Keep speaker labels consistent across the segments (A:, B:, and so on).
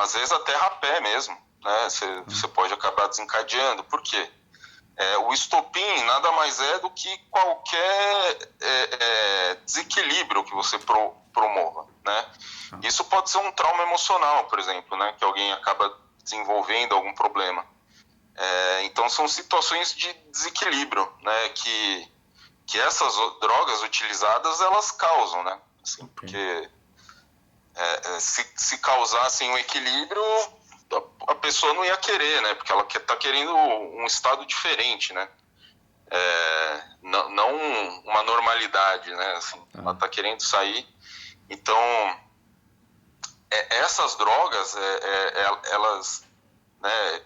A: às vezes até rapé mesmo, né? Você pode acabar desencadeando. Por quê? O estopim nada mais é do que qualquer desequilíbrio que você promova, né? Isso pode ser um trauma emocional, por exemplo, né? Que alguém acaba desenvolvendo algum problema. Então são situações de desequilíbrio, né? Que essas drogas utilizadas, elas causam, né? Assim, porque se causassem um equilíbrio, a pessoa não ia querer, né? Porque ela está querendo um estado diferente, né? Não uma normalidade, né? Assim, ela está querendo sair. Então, essas drogas, elas, né?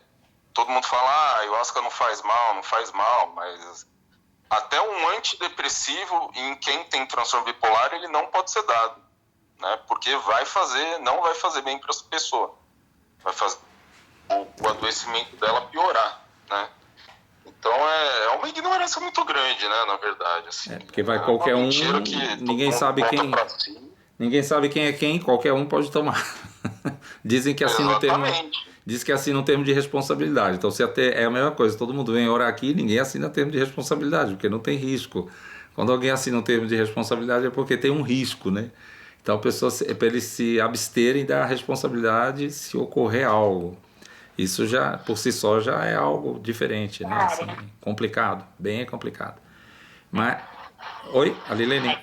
A: Todo mundo fala, a ayahuasca não faz mal, mas até um antidepressivo em quem tem transtorno bipolar, ele não pode ser dado, né? Porque não vai fazer bem para essa pessoa. Vai fazer o adoecimento dela piorar, né? Então é uma ignorância muito grande, né, na verdade. Assim,
B: porque vai qualquer um, ninguém sabe quem é quem, qualquer um pode tomar. Dizem que assim no termo, diz que assina um termo de responsabilidade. Então, se até é a mesma coisa, todo mundo vem orar aqui, ninguém assina termo de responsabilidade, porque não tem risco. Quando alguém assina um termo de responsabilidade é porque tem um risco, né? Então, a pessoa, é para eles se absterem da responsabilidade se ocorrer algo. Isso já, por si só, já é algo diferente, né? Assim, complicado, bem complicado. Mas, oi, a Lilene.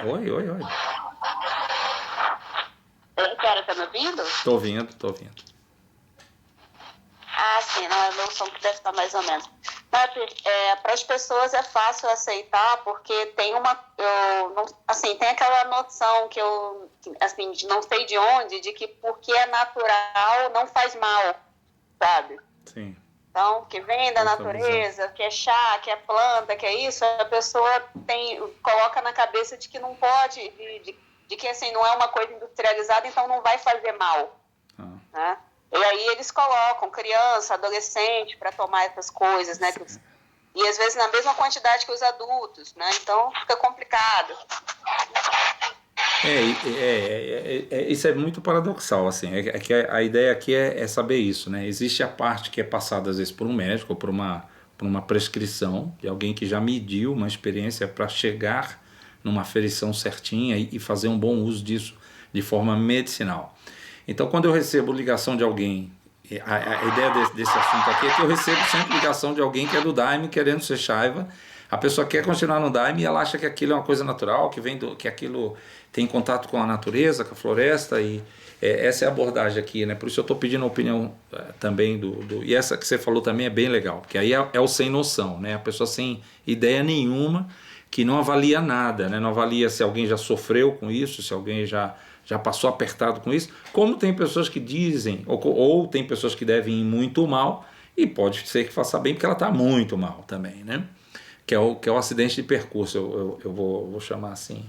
B: Oi.
C: Oi, Tiara, tá me ouvindo?
B: Tô ouvindo.
C: Ah, sim, não, meu som que deve estar mais ou menos. Para as pessoas é fácil aceitar, porque tem tem aquela noção que eu, assim, não sei de onde, de que porque é natural não faz mal, sabe?
B: Sim.
C: Então, que vem da natureza, que é chá, que é planta, que é isso, a pessoa coloca na cabeça de que não pode, de que assim, não é uma coisa industrializada, então não vai fazer mal, né? E aí eles colocam criança, adolescente para tomar essas coisas, né? E às vezes na mesma quantidade que os adultos, né? Então fica complicado.
B: Isso é muito paradoxal, assim, é que a ideia aqui é saber isso, né? Existe a parte que é passada às vezes por um médico ou por uma prescrição de alguém que já mediu uma experiência para chegar numa aferição certinha e fazer um bom uso disso de forma medicinal. Então, quando eu recebo ligação de alguém, a ideia desse assunto aqui é que eu recebo sempre ligação de alguém que é do Daime querendo ser Shaiva. A pessoa quer continuar no Daime e ela acha que aquilo é uma coisa natural, que aquilo tem contato com a natureza, com a floresta, e essa é a abordagem aqui, né? Por isso eu estou pedindo a opinião também e essa que você falou também é bem legal, porque aí é o sem noção, né? A pessoa sem ideia nenhuma, que não avalia nada, né? Não avalia se alguém já sofreu com isso, se alguém já passou apertado com isso, como tem pessoas que dizem, ou tem pessoas que devem ir muito mal, e pode ser que faça bem porque ela está muito mal também, né? Que é o acidente de percurso, eu vou chamar assim.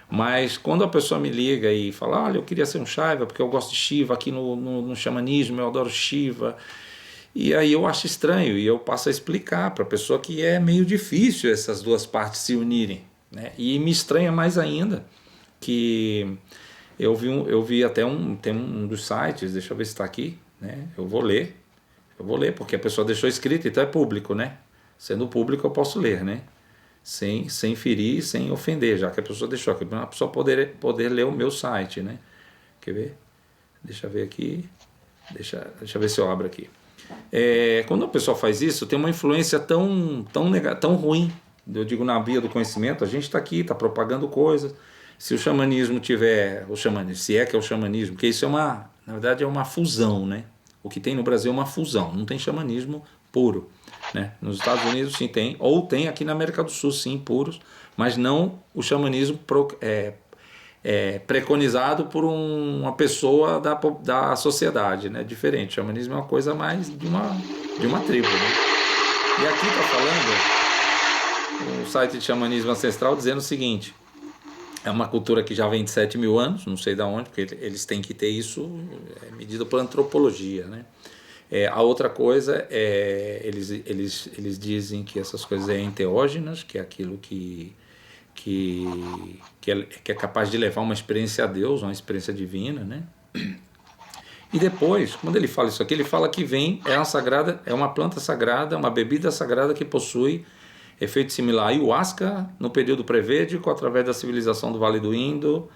B: Mas quando a pessoa me liga e fala, olha, eu queria ser um Shaiva porque eu gosto de Shiva, aqui no xamanismo eu adoro Shiva, e aí eu acho estranho, e eu passo a explicar para a pessoa que é meio difícil essas duas partes se unirem, né? E me estranha mais ainda que eu vi até tem um dos sites, deixa eu ver se está aqui, né? Eu vou ler, porque a pessoa deixou escrito, então é público, né? Sendo público eu posso ler, né? Sem ferir, sem ofender, já que a pessoa deixou aqui, para a pessoa poder ler o meu site, né? Quer ver? Deixa eu ver aqui, deixa eu ver se eu abro aqui. Quando a pessoa faz isso, tem uma influência tão ruim, eu digo na via do conhecimento, a gente está aqui, está propagando coisas. Se o xamanismo se é que é o xamanismo, porque isso na verdade é uma fusão, né? O que tem no Brasil é uma fusão, não tem xamanismo puro, né? Nos Estados Unidos sim tem, ou tem aqui na América do Sul sim, puros, mas não o xamanismo preconizado por uma pessoa da sociedade, né? Diferente, o xamanismo é uma coisa mais de uma tribo, né? E aqui está falando o site de xamanismo ancestral dizendo o seguinte: é uma cultura que já vem de 7.000 anos, não sei de onde, porque eles têm que ter isso medido por antropologia, né? A outra coisa eles dizem que essas coisas é enteógenas, que é aquilo que é capaz de levar uma experiência a Deus, uma experiência divina, né? E depois, quando ele fala isso aqui, ele fala que é uma planta sagrada, uma bebida sagrada que possui efeito similar à ayahuasca no período pré-védico, através da civilização do Vale do Indo.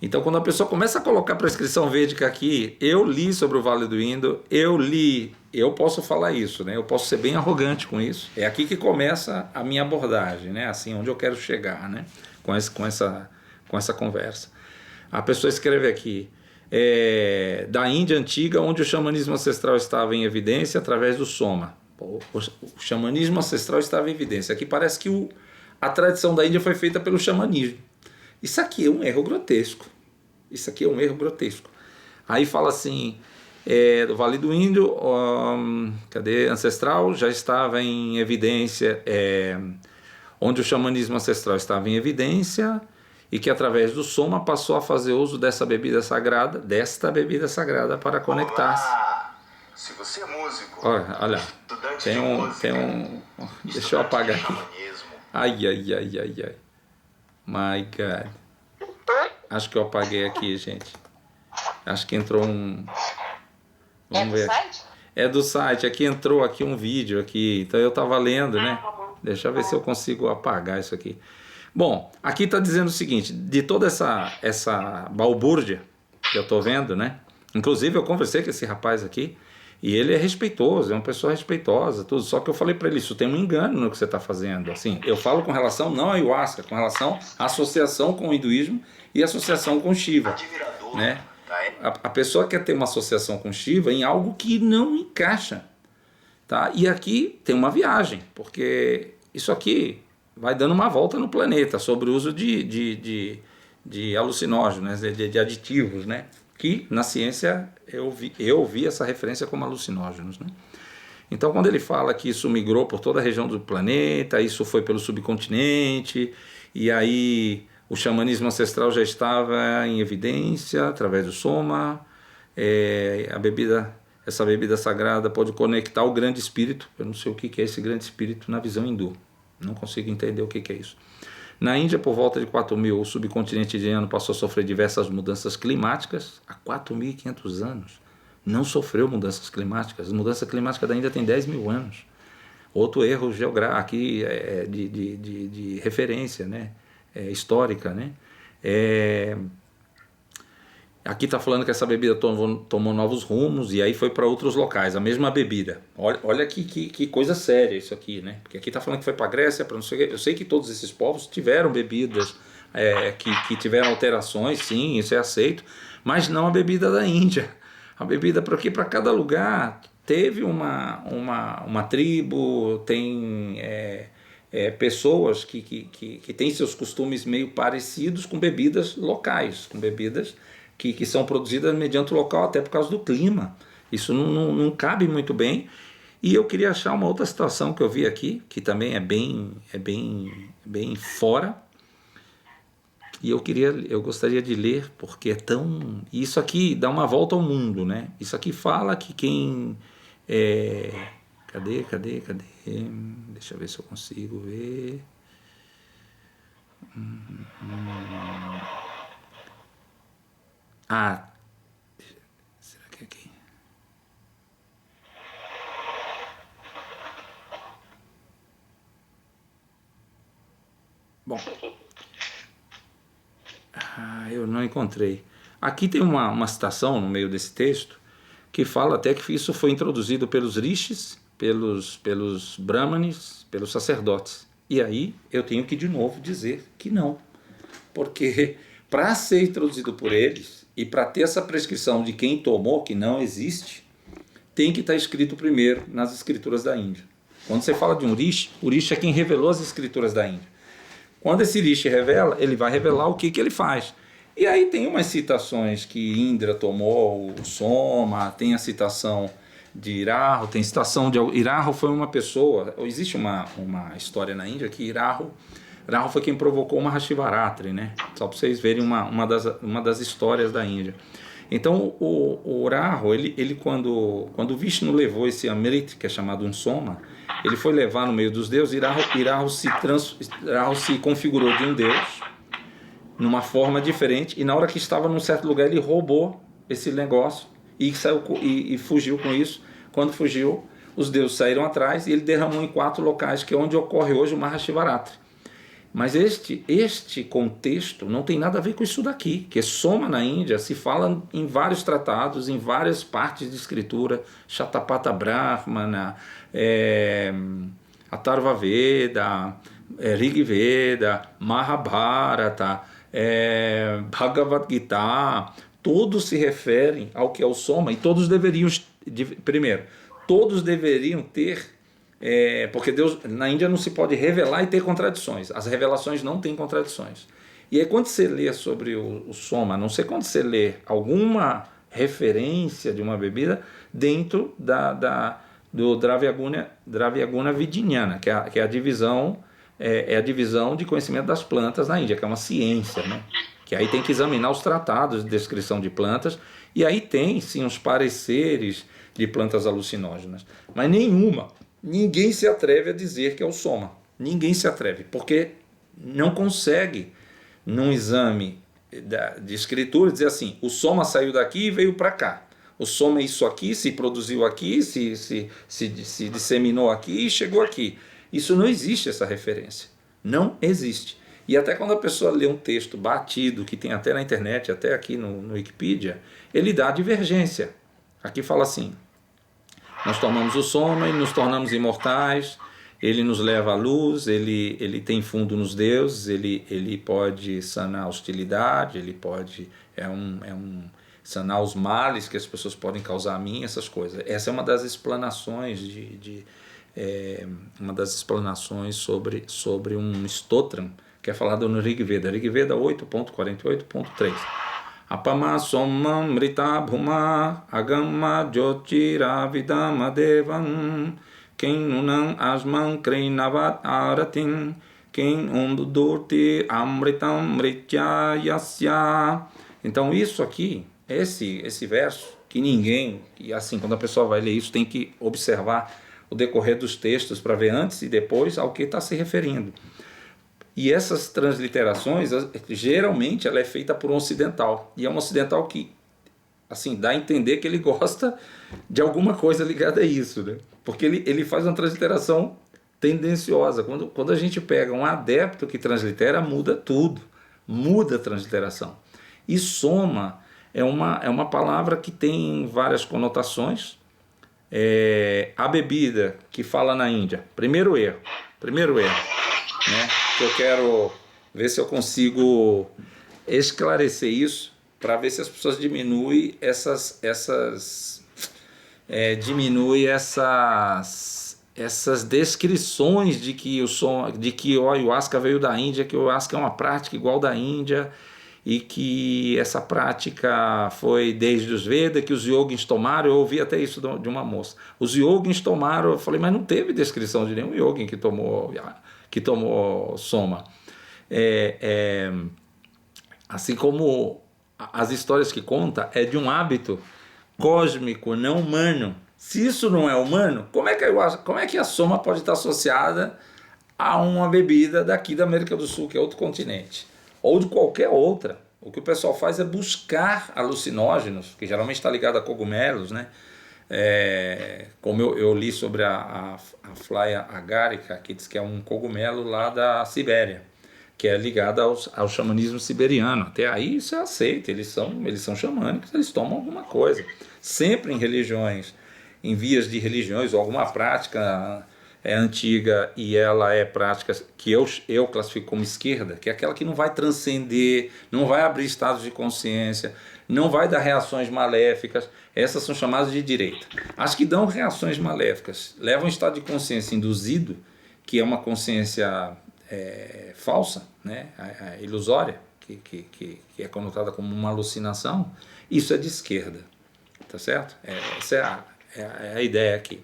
B: Então, quando a pessoa começa a colocar prescrição védica aqui, eu li sobre o Vale do Indo, eu posso falar isso, né? Eu posso ser bem arrogante com isso. É aqui que começa a minha abordagem, né? Assim, onde eu quero chegar, né? Com essa conversa. A pessoa escreve aqui, da Índia antiga, onde o xamanismo ancestral estava em evidência através do soma. O xamanismo ancestral estava em evidência. Aqui parece que a tradição da Índia foi feita pelo xamanismo. Isso aqui é um erro grotesco. Aí fala assim, do Vale do Indo, ancestral, já estava em evidência, onde o xamanismo ancestral estava em evidência, e que através do soma passou a fazer uso desta bebida sagrada para conectar-se.
D: Se você é músico,
B: olha,
D: estudante
B: tem
D: de
B: um,
D: música,
B: deixa eu apagar
D: de
B: aqui.
D: xamanismo.
B: Ai. My God. Acho que eu apaguei aqui, gente. Acho que entrou um... Vamos ver.
C: Site?
B: É do site. Aqui entrou um vídeo aqui. Então eu estava lendo, né? Deixa eu ver se eu consigo apagar isso aqui. Bom, aqui está dizendo o seguinte, de toda essa balbúrdia que eu estou vendo, né? Inclusive eu conversei com esse rapaz aqui, e ele é respeitoso, é uma pessoa respeitosa, tudo. Só que eu falei para ele, isso tem um engano no que você está fazendo. Assim, eu falo com relação não à ayahuasca, com relação à associação com o hinduísmo e associação com Shiva, né? A pessoa quer ter uma associação com Shiva em algo que não encaixa, tá? E aqui tem uma viagem, porque isso aqui vai dando uma volta no planeta sobre o uso de alucinógenos, de aditivos, né? Que na ciência eu vi essa referência como alucinógenos, né? Então, quando ele fala que isso migrou por toda a região do planeta, isso foi pelo subcontinente, e aí o xamanismo ancestral já estava em evidência através do soma, essa bebida sagrada pode conectar o grande espírito. Eu não sei o que é esse grande espírito na visão hindu, não consigo entender o que é isso. Na Índia, por volta de 4.000, o subcontinente indiano passou a sofrer diversas mudanças climáticas. Há 4.500 anos não sofreu mudanças climáticas. A mudança climática da Índia tem 10.000 anos. Outro erro geográfico aqui de referência, né? Histórica, né? Aqui está falando que essa bebida tomou novos rumos e aí foi para outros locais, a mesma bebida. Olha que coisa séria isso aqui, né? Porque aqui está falando que foi para a Grécia, para não sei o quê. Eu sei que todos esses povos tiveram bebidas que tiveram alterações, sim, isso é aceito, mas não a bebida da Índia. A bebida, porque para cada lugar teve uma tribo, tem pessoas que têm seus costumes meio parecidos com bebidas locais, com bebidas que são produzidas mediante o local, até por causa do clima. Isso não cabe muito bem. E eu queria achar uma outra situação que eu vi aqui, que também é bem fora. E eu gostaria de ler, porque é tão... Isso aqui dá uma volta ao mundo, né? Isso aqui fala que quem... Cadê? Deixa eu ver se eu consigo ver... será que é aqui? Bom, eu não encontrei. Aqui tem uma citação no meio desse texto que fala até que isso foi introduzido pelos rishis, pelos brahmanes, pelos sacerdotes. E aí eu tenho que de novo dizer que não, porque para ser introduzido por eles e para ter essa prescrição de quem tomou, que não existe, tem que estar escrito primeiro nas escrituras da Índia. Quando você fala de um rishi, o rishi é quem revelou as escrituras da Índia. Quando esse rishi revela, ele vai revelar o que ele faz. E aí tem umas citações que Indra tomou o soma, tem a citação de Irahu, tem citação de... Irahu foi uma pessoa... Existe uma história na Índia que Irahu foi quem provocou uma Mahashivaratri, né? Só para vocês verem uma das histórias da Índia. Então, o Rahu, ele quando Vishnu levou esse Amrit, que é chamado um soma, ele foi levar no meio dos deuses, Rahu se configurou de um deus, numa forma diferente, e na hora que estava num certo lugar ele roubou esse negócio e saiu e fugiu com isso. Quando fugiu, os deuses saíram atrás e ele derramou em 4 locais, que é onde ocorre hoje o Mahashivaratri. Mas este contexto não tem nada a ver com isso daqui, que Soma na Índia se fala em vários tratados, em várias partes de escritura, Shatapatha Brahmana, Atharva Veda, Rig Veda, Mahabharata, Bhagavad Gita, todos se referem ao que é o Soma, e todos deveriam, primeiro, todos deveriam ter, porque Deus, na Índia não se pode revelar e ter contradições, as revelações não têm contradições. E aí quando você lê sobre o Soma, a não sei quando você lê alguma referência de uma bebida dentro do Dravyaguna Vidyana, que é a divisão, a divisão de conhecimento das plantas na Índia, que é uma ciência, né? Que aí tem que examinar os tratados de descrição de plantas, e aí tem sim os pareceres de plantas alucinógenas, mas ninguém se atreve a dizer que é o Soma, ninguém se atreve, porque não consegue, num exame de escritura, dizer assim, o Soma saiu daqui e veio para cá, o Soma é isso aqui, se produziu aqui, se disseminou aqui e chegou aqui. Isso não existe, essa referência, não existe. E até quando a pessoa lê um texto batido, que tem até na internet, até aqui no Wikipedia, ele dá divergência. Aqui fala assim, nós tomamos o Soma e nos tornamos imortais, ele nos leva à luz, ele tem fundo nos deuses, ele pode sanar a hostilidade, ele pode sanar os males que as pessoas podem causar a mim, essas coisas. Essa é uma das explanações sobre um stotram, que é falado no Rig Veda 8.48.3. Apama somam mrita bhuma agama jyotira vidama devam ken unam asman krinavat aratin ken undurti amritam mrityayasya. Então isso aqui, esse verso, que ninguém, e assim, quando a pessoa vai ler isso, tem que observar o decorrer dos textos para ver antes e depois ao que está se referindo. E essas transliterações, geralmente, ela é feita por um ocidental. E é um ocidental que, assim, dá a entender que ele gosta de alguma coisa ligada a isso, né? Porque ele faz uma transliteração tendenciosa. Quando a gente pega um adepto que translitera, muda tudo. Muda a transliteração. E Soma é uma palavra que tem várias conotações. A bebida que fala na Índia. Primeiro erro, né? Que eu quero ver se eu consigo esclarecer isso, para ver se as pessoas diminuem essas descrições de que o ayahuasca veio da Índia, que o ayahuasca é uma prática igual da Índia, e que essa prática foi desde os Vedas, que os yogins tomaram. Eu ouvi até isso de uma moça. Os yogins tomaram, eu falei, mas não teve descrição de nenhum yogin que tomou Soma. Assim como as histórias que conta é de um hábito cósmico, não humano. Se isso não é humano, como é que a Soma pode estar associada a uma bebida daqui da América do Sul, que é outro continente, ou de qualquer outra? O que o pessoal faz é buscar alucinógenos, que geralmente está ligado a cogumelos, né? Como eu li sobre a Flaia agarica, que diz que é um cogumelo lá da Sibéria, que é ligado ao xamanismo siberiano. Até aí isso é aceito, eles são xamânicos, eles tomam alguma coisa. Sempre em religiões, em vias de religiões, ou alguma prática antiga, e ela é prática que eu classifico como esquerda, que é aquela que não vai transcender, não vai abrir estados de consciência, não vai dar reações maléficas. Essas são chamadas de direita. As que dão reações maléficas levam um estado de consciência induzido, que é uma consciência falsa, né? Ilusória, que é conotada como uma alucinação. Isso é de esquerda, tá certo? Essa é a ideia aqui.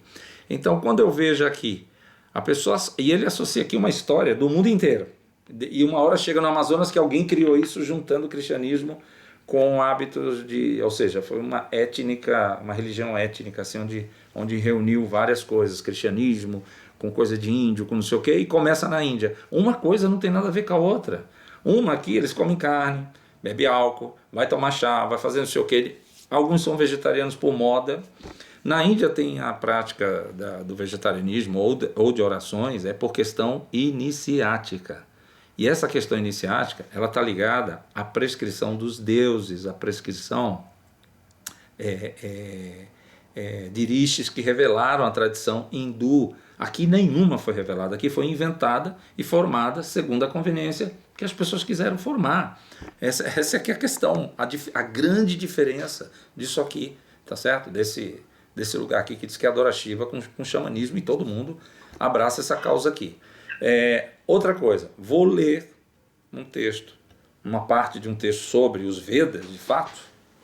B: Então, quando eu vejo aqui a pessoa, e ele associa aqui uma história do mundo inteiro, e uma hora chega no Amazonas que alguém criou isso juntando o cristianismo com hábitos ou seja, foi uma religião étnica, assim, onde reuniu várias coisas, cristianismo com coisa de índio, com não sei o quê, e começa na Índia. Uma coisa não tem nada a ver com a outra. Uma aqui eles comem carne, bebe álcool, vai tomar chá, vai fazer não sei o que. Alguns são vegetarianos por moda. Na Índia tem a prática do vegetarianismo ou de orações, é por questão iniciática. E essa questão iniciática, ela está ligada à prescrição dos deuses, à prescrição de rishis que revelaram a tradição hindu. Aqui nenhuma foi revelada, aqui foi inventada e formada segundo a conveniência que as pessoas quiseram formar. Essa aqui é a questão, a grande diferença disso aqui, tá certo? Desse lugar aqui que diz que adora Shiva com xamanismo, e todo mundo abraça essa causa aqui. Outra coisa, vou ler um texto, uma parte de um texto sobre os Vedas, de fato,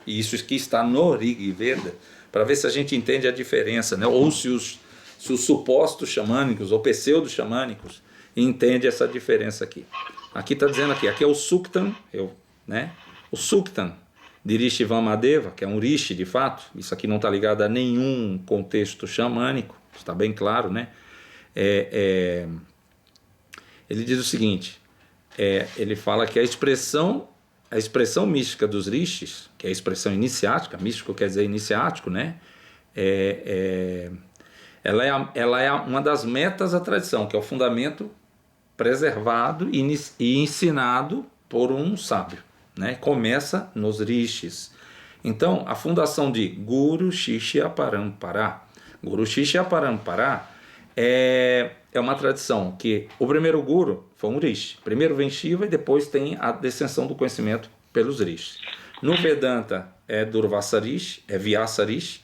B: e isso aqui está no Rig Veda, para ver se a gente entende a diferença, né? Ou se os supostos xamânicos ou pseudo-xamânicos entendem essa diferença aqui. Aqui está dizendo aqui é o Suktan, né? O Suktan de Rishi Vamadeva, que é um rishi de fato, isso aqui não está ligado a nenhum contexto xamânico, está bem claro, né? Ele diz o seguinte, ele fala que a expressão mística dos rishis, que é a expressão iniciática, místico quer dizer iniciático, né? Ela é uma das metas da tradição, que é o fundamento preservado e ensinado por um sábio, né? Começa nos rishis. Então, a fundação de Guru Shishya Parampara. Guru Shishya Parampara é uma tradição que o primeiro guru foi um rishi. Primeiro vem Shiva e depois tem a descensão do conhecimento pelos rishis. No Vedanta é Durvasa Rishi, é Vyasa Rishi,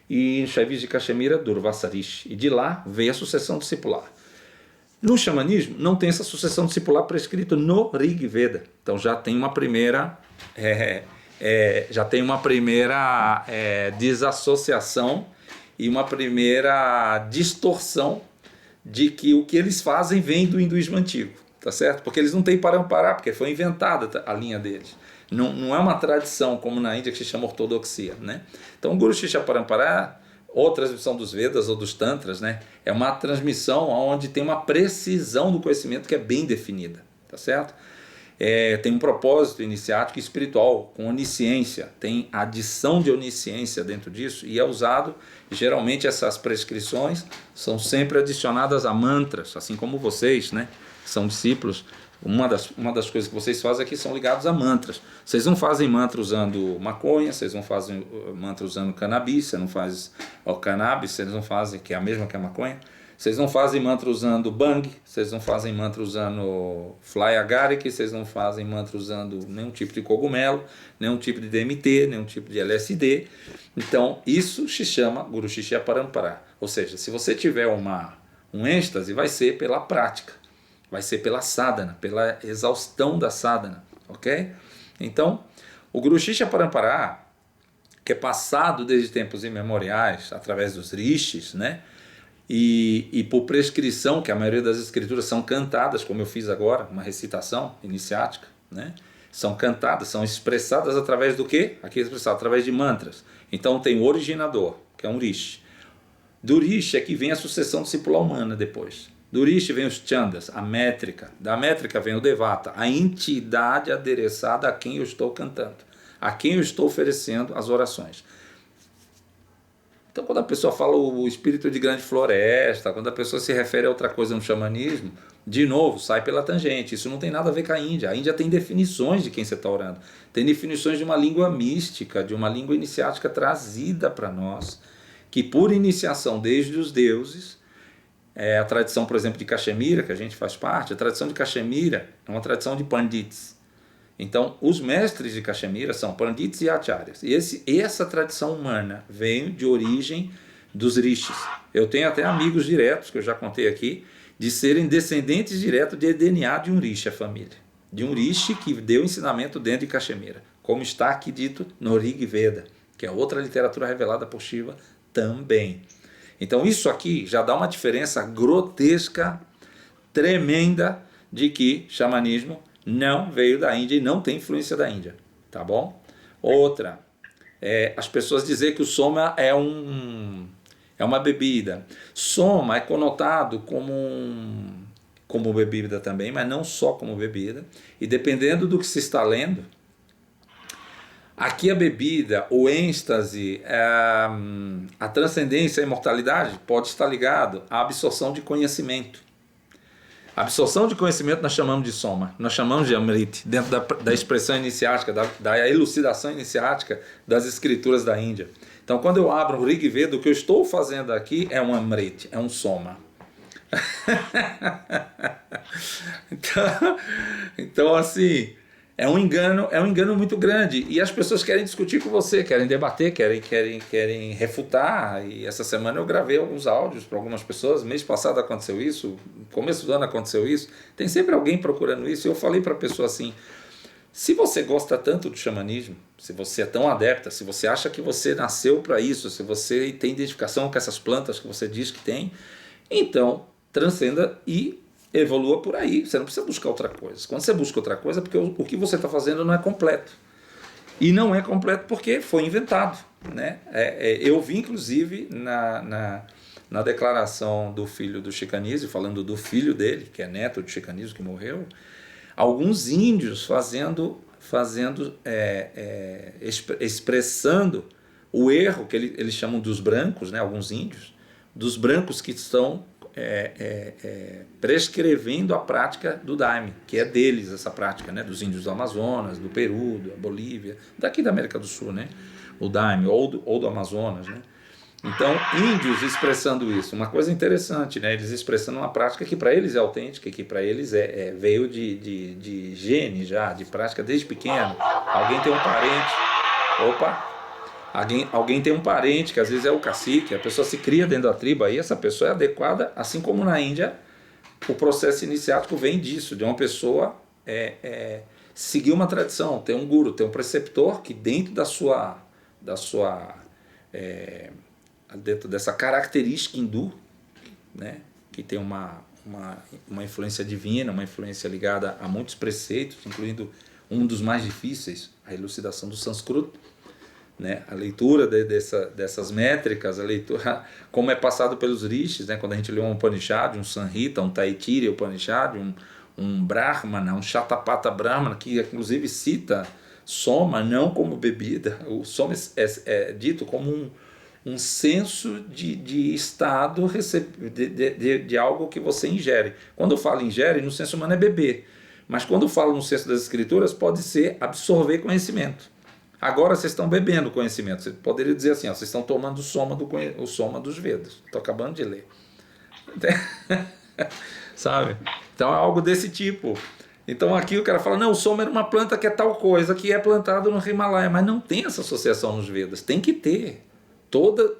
B: e em Shaivismo de Cachemira, Durvasa Rishi. E de lá vem a sucessão discipular. No xamanismo não tem essa sucessão discipular prescrita no Rig Veda. Então já tem uma primeira desassociação e uma primeira distorção de que o que eles fazem vem do hinduísmo antigo, tá certo? Porque eles não têm Parampara, porque foi inventada a linha deles. Não é uma tradição como na Índia que se chama ortodoxia, né? Então o Guru Shishya Parampara, ou transmissão dos Vedas ou dos Tantras, né? É uma transmissão onde tem uma precisão do conhecimento que é bem definida, tá certo? Tem um propósito iniciático e espiritual, com onisciência, tem adição de onisciência dentro disso, e é usado, geralmente essas prescrições são sempre adicionadas a mantras, assim como vocês, né? São discípulos. Uma das coisas que vocês fazem aqui são ligados a mantras. Vocês não fazem mantra usando maconha, vocês não fazem mantra usando cannabis, você não faz o cannabis, vocês não fazem, que é a mesma que a maconha. Vocês não fazem mantra usando bang, vocês não fazem mantra usando fly agaric, vocês não fazem mantra usando nenhum tipo de cogumelo, nenhum tipo de DMT, nenhum tipo de LSD. Então, isso se chama Guru Shishya Parampara. Ou seja, se você tiver um êxtase, vai ser pela prática. Vai ser pela sadhana, pela exaustão da sadhana, ok? Então, o Guru Shishya Parampara, que é passado desde tempos imemoriais, através dos rishis, né? E por prescrição, que a maioria das escrituras são cantadas, como eu fiz agora, uma recitação iniciática, né? São cantadas, são expressadas através do quê? Aqui é expressado através de mantras. Então tem o originador, que é um rishi. Do rishi é que vem a sucessão discipular humana depois. Do rishi vem os chandas, a métrica. Da métrica vem o devata, a entidade adereçada a quem eu estou cantando, a quem eu estou oferecendo as orações. Então, quando a pessoa fala o espírito de grande floresta, quando a pessoa se refere a outra coisa no xamanismo, de novo, sai pela tangente. Isso não tem nada a ver com a Índia. A Índia tem definições de quem você está orando. Tem definições de uma língua mística, de uma língua iniciática trazida para nós, que por iniciação desde os deuses, a tradição, por exemplo, de Cachemira, que a gente faz parte, a tradição de Cachemira é uma tradição de pandits. Então, os mestres de Cachemira são pandits e acharyas. E essa tradição humana veio de origem dos rishis. Eu tenho até amigos diretos, que eu já contei aqui, de serem descendentes diretos de DNA de um rishi, a família. De um rishi que deu ensinamento dentro de Cachemira, como está aqui dito no Rig Veda, que é outra literatura revelada por Shiva também. Então, isso aqui já dá uma diferença grotesca, tremenda, de que xamanismo não veio da Índia e não tem influência da Índia, tá bom? Outra, as pessoas dizem que o soma é uma bebida. Soma é conotado como como bebida também, mas não só como bebida. E dependendo do que se está lendo, aqui a bebida, o êxtase, a transcendência, a imortalidade pode estar ligado à absorção de conhecimento. A absorção de conhecimento nós chamamos de soma, nós chamamos de amrita, dentro da expressão iniciática, da elucidação iniciática das escrituras da Índia. Então, quando eu abro o Rig Veda, o que eu estou fazendo aqui é um amrita, é um soma. Então, assim, é um engano muito grande, e as pessoas querem discutir com você, querem debater, querem refutar. E essa semana eu gravei alguns áudios para algumas pessoas. Mês passado aconteceu isso, começo do ano aconteceu isso, tem sempre alguém procurando isso. E eu falei para a pessoa assim: se você gosta tanto do xamanismo, se você é tão adepta, se você acha que você nasceu para isso, se você tem identificação com essas plantas que você diz que tem, então transcenda e evolua por aí. Você não precisa buscar outra coisa. Quando você busca outra coisa, é porque o que você está fazendo não é completo. E não é completo porque foi inventado, né? Eu vi, inclusive, na declaração do filho do Chicanese, falando do filho dele, que é neto do Chicanese, que morreu, alguns índios expressando o erro que eles chamam dos brancos, né? Alguns índios, dos brancos que estão prescrevendo a prática do daime, que é deles essa prática, né? Dos índios do Amazonas, do Peru, da Bolívia, daqui da América do Sul, né? O daime, ou do Amazonas, né? Então, índios expressando isso, uma coisa interessante, né? Eles expressando uma prática que para eles é autêntica, que para eles veio de gene já, de prática desde pequeno. Alguém tem um parente, alguém tem um parente que às vezes é o cacique, a pessoa se cria dentro da tribo, aí essa pessoa é adequada, assim como na Índia o processo iniciático vem disso, de uma pessoa seguir uma tradição, ter um guru, ter um preceptor que dentro dentro dessa característica hindu, né, que tem uma influência divina, uma influência ligada a muitos preceitos, incluindo um dos mais difíceis, a elucidação do sânscrito, né, a leitura dessas métricas, a leitura como é passado pelos rishis, né, quando a gente lê um Upanishad, um Samhita, um Taittiriya Upanishad, um Brahmana, um Shatapatha Brahmana, que inclusive cita soma não como bebida. O soma é dito como um senso de estado de algo que você ingere. Quando eu falo ingere, no senso humano é beber, mas quando eu falo no senso das escrituras, pode ser absorver conhecimento. Agora vocês estão bebendo conhecimento. Você poderia dizer assim, vocês estão tomando o soma dos Vedas. Estou acabando de ler. Sabe? Então é algo desse tipo. Então aqui o cara fala, não, o soma era uma planta que é tal coisa, que é plantado no Himalaia, mas não tem essa associação nos Vedas. Tem que ter. Todo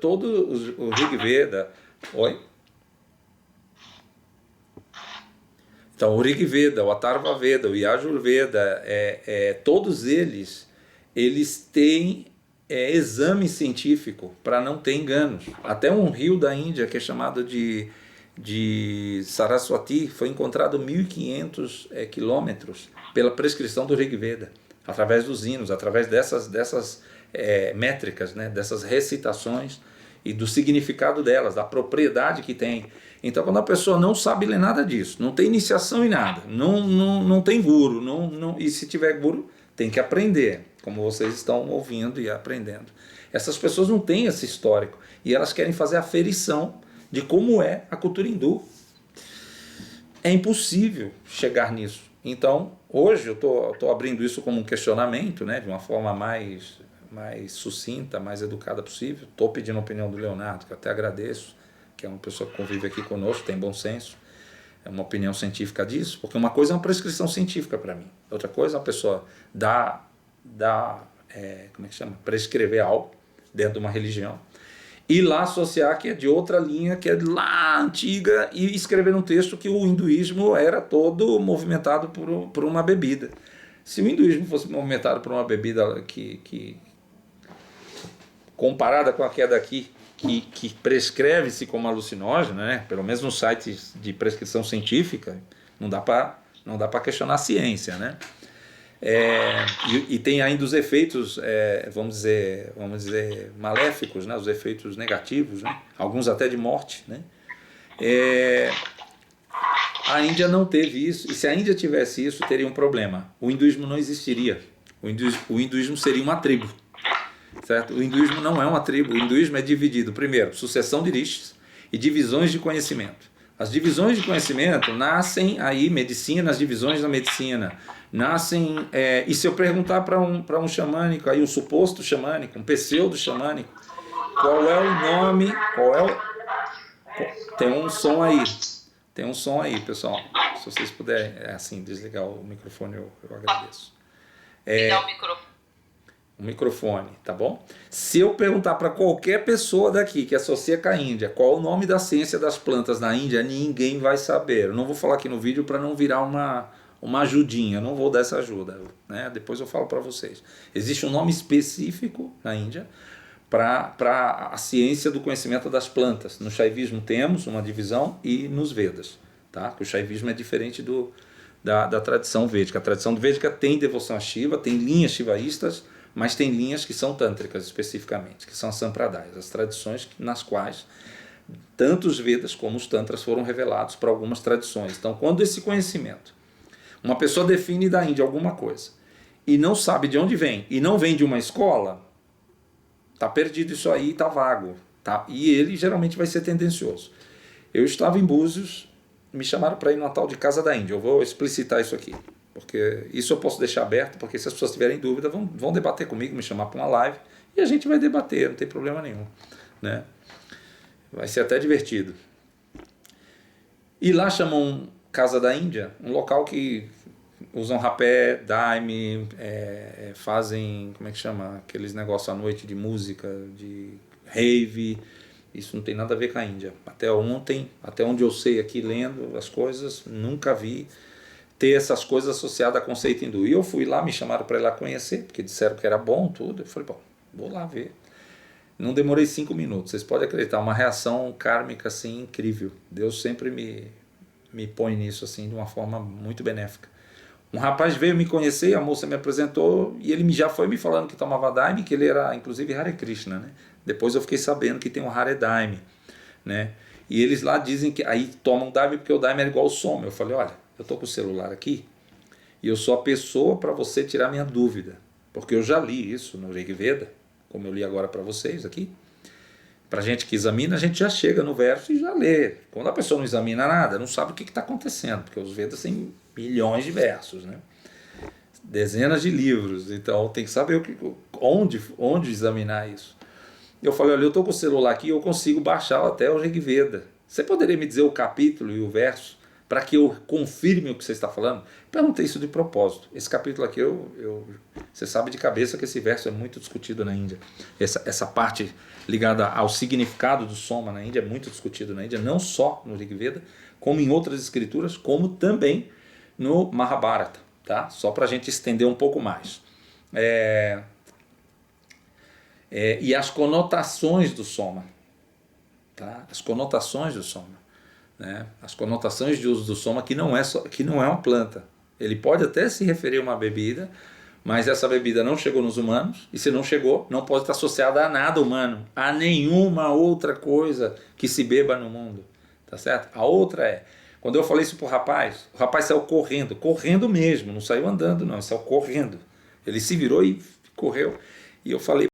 B: o Rig Veda. Oi? Então o Rig Veda, o Atharva Veda, o Yajurveda, todos eles têm exame científico para não ter enganos. Até um rio da Índia que é chamado de Saraswati foi encontrado 1.500 quilômetros pela prescrição do Rig Veda, através dos hinos, através dessas métricas, né, dessas recitações e do significado delas, da propriedade que tem. Então, quando a pessoa não sabe ler nada disso, não tem iniciação em nada, não tem guru, e se tiver guru, tem que aprender, como vocês estão ouvindo e aprendendo. Essas pessoas não têm esse histórico e elas querem fazer aferição de como é a cultura hindu. É impossível chegar nisso. Então, hoje eu estou abrindo isso como um questionamento, né, de uma forma mais sucinta, mais educada possível. Estou pedindo a opinião do Leonardo, que eu até agradeço, que é uma pessoa que convive aqui conosco, tem bom senso. É uma opinião científica disso, porque uma coisa é uma prescrição científica para mim, outra coisa é uma pessoa como é que chama? Prescrever algo dentro de uma religião e lá associar que é de outra linha, que é lá antiga, e escrever um texto que o hinduísmo era todo movimentado por uma bebida. Se o hinduísmo fosse movimentado por uma bebida que comparada com a que é daqui, que prescreve-se como alucinógena, né? Pelo menos nos sites de prescrição científica, não dá para questionar a ciência, né? E tem ainda os efeitos, vamos dizer, maléficos, né? Os efeitos negativos, né? Alguns até de morte, né? A Índia não teve isso, e se a Índia tivesse isso, teria um problema. O hinduísmo não existiria. O hinduísmo seria uma tribo. Certo? O hinduísmo não é uma tribo. O hinduísmo é dividido, primeiro, sucessão de rishis e divisões de conhecimento. As divisões de conhecimento nascem aí, medicina, as divisões da medicina. Nascem, e se eu perguntar para um xamânico, aí um suposto xamânico, um pseudo xamânico, qual é o nome, tem um som aí. Tem um som aí, pessoal. Se vocês puderem, assim, desligar o microfone, eu agradeço.
E: Ligar o
B: microfone, tá bom? Se eu perguntar para qualquer pessoa daqui que associa com a Índia qual o nome da ciência das plantas na Índia, ninguém vai saber. Eu não vou falar aqui no vídeo para não virar uma ajudinha, eu não vou dar essa ajuda, né? Depois eu falo para vocês. Existe um nome específico na Índia para a ciência do conhecimento das plantas. No Shaivismo temos uma divisão e nos Vedas, tá? Que o Shaivismo é diferente da tradição védica. A tradição védica tem devoção a Shiva, tem linhas shivaístas, mas tem linhas que são tântricas especificamente, que são as sampradayas, as tradições nas quais tanto os Vedas como os Tantras foram revelados para algumas tradições. Então, quando esse conhecimento, uma pessoa define da Índia alguma coisa e não sabe de onde vem, e não vem de uma escola, está perdido isso aí, está vago. Tá? E ele geralmente vai ser tendencioso. Eu estava em Búzios, me chamaram para ir no Natal de Casa da Índia. Eu vou explicitar isso aqui, porque isso eu posso deixar aberto, porque se as pessoas tiverem dúvida, vão debater comigo, me chamar para uma live, e a gente vai debater, não tem problema nenhum. Né? Vai ser até divertido. E lá chamam Casa da Índia, um local que usam rapé, daime, fazem, como é que chama, aqueles negócios à noite de música, de rave. Isso não tem nada a ver com a Índia. Até ontem, até onde eu sei aqui lendo as coisas, nunca vi ter essas coisas associadas a conceito hindu. E eu fui lá, me chamaram para ir lá conhecer, porque disseram que era bom tudo. Eu falei, bom, vou lá ver. Não demorei 5 minutos. Vocês podem acreditar, uma reação kármica assim incrível. Deus sempre me põe nisso assim de uma forma muito benéfica. Um rapaz veio me conhecer, a moça me apresentou e ele já foi me falando que tomava daime, que ele era inclusive Hare Krishna, né? Depois eu fiquei sabendo que tem um Hare Daime, né? E eles lá dizem que aí tomam daime porque o daime é igual ao soma. Eu falei, olha, eu estou com o celular aqui e eu sou a pessoa para você tirar minha dúvida, porque eu já li isso no Rig Veda, como eu li agora para vocês aqui. Para gente que examina, a gente já chega no verso e já lê. Quando a pessoa não examina nada, não sabe o que está acontecendo, porque os Vedas têm milhões de versos, né? Dezenas de livros, então tem que saber onde examinar isso. Eu falei, olha, eu estou com o celular aqui, eu consigo baixar até o Rig Veda. Você poderia me dizer o capítulo e o verso para que eu confirme o que você está falando? Perguntei isso de propósito. Esse capítulo aqui, você sabe de cabeça que esse verso é muito discutido na Índia. Essa parte ligada ao significado do soma na Índia é muito discutido na Índia, não só no Rig Veda, como em outras escrituras, como também no Mahabharata, tá? Só para a gente estender um pouco mais. E as conotações do soma, tá? As conotações do soma, né? As conotações de uso do soma que não é uma planta. Ele pode até se referir a uma bebida, mas essa bebida não chegou nos humanos, e se não chegou, não pode estar associada a nada humano, a nenhuma outra coisa que se beba no mundo, tá certo? A outra quando eu falei isso pro rapaz, o rapaz saiu correndo mesmo, não saiu andando não, saiu correndo. Ele se virou e correu, e eu falei